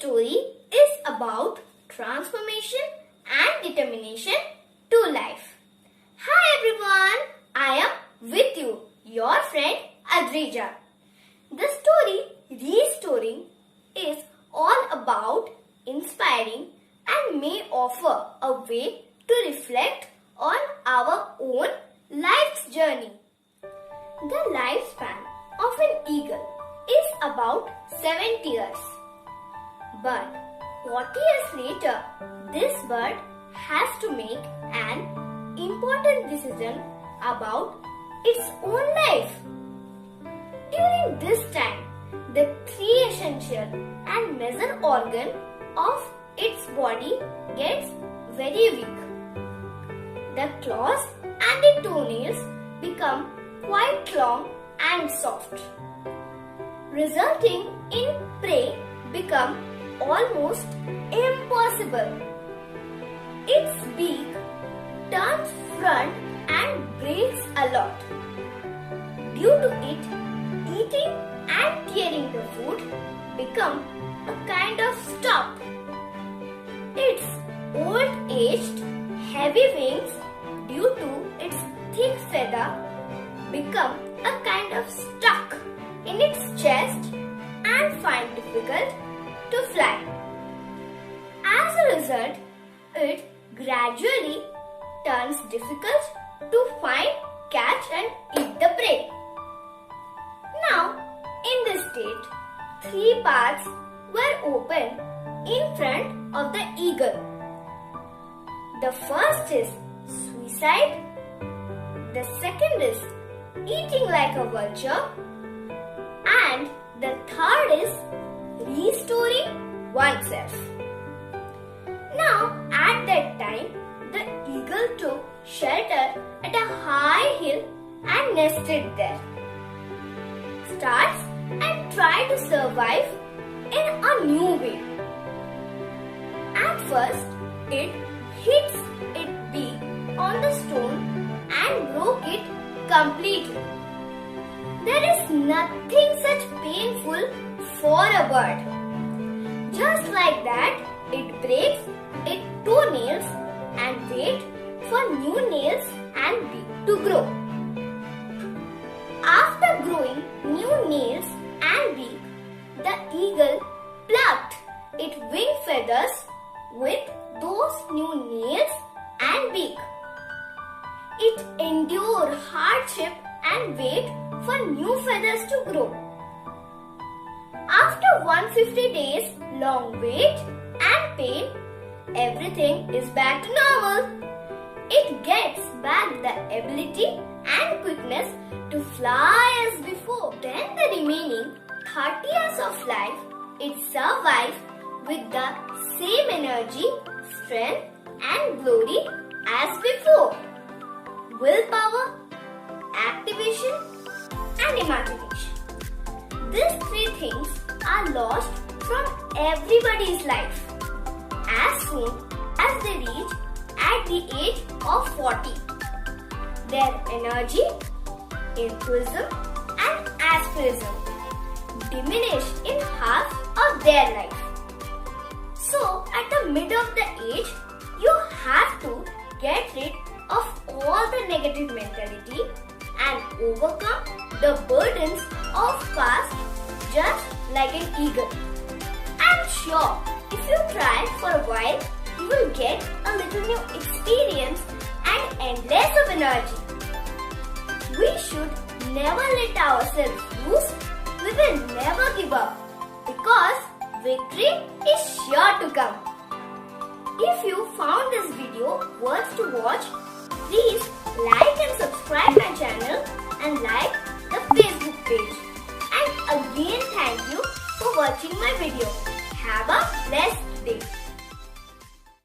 story is about transformation and determination to life. Hi everyone, I am with you, your friend ADRIZA. The story Restoring is all about inspiring and may offer a way to reflect on our own life's journey. The lifespan of an eagle is about 70 years. But 40 years later, this bird has to make an important decision about its own life. During this time, the three essential and major organ of its body gets very weak. The claws and the toenails become quite long and soft, resulting in prey become almost impossible. Its beak turns front and breaks a lot. Due to it, eating and tearing the food become a kind of stop. Its old-aged, heavy wings, due to its thick feather, become a kind of stuck in its chest and find difficult to fly. As a result, it gradually turns difficult to find, catch and eat the prey. Now, in this state, three paths were open in front of the eagle. The first is suicide. The second is eating like a vulture. And the third is restoring oneself. Now, at that time, the eagle took shelter at a high hill and nested there. Starts and try to survive in a new way. At first, it hits its beak on the stone and broke it completely. There is nothing such painful for a bird. Just like that, it breaks its toenails and waits for new nails and beak to grow. After growing new nails and beak, the eagle plucked its wing feathers with those new nails and beak. It endured hardship and wait for new feathers to grow. After 150 days long wait and pain, everything is back to normal. It gets back the ability and quickness to fly as before. Then the remaining 30 years of life, it survives with the same energy, strength and glory as before. Willpower, activation and imagination. These three things are lost from everybody's life as soon as they reach at the age of 40. Their energy, enthusiasm and aspirations diminish in half of their life. So at the middle of the age, you have to get rid of all the negative mentality and overcome the burdens of past just like an eagle. I'm sure if you try for a while, you will get a little new experience and endless of energy. We should never let ourselves lose. We will never give up because victory is sure to come. If you found this video worth to watch, please like and subscribe my channel and like the Facebook page. And again, thank you for watching my video. Have a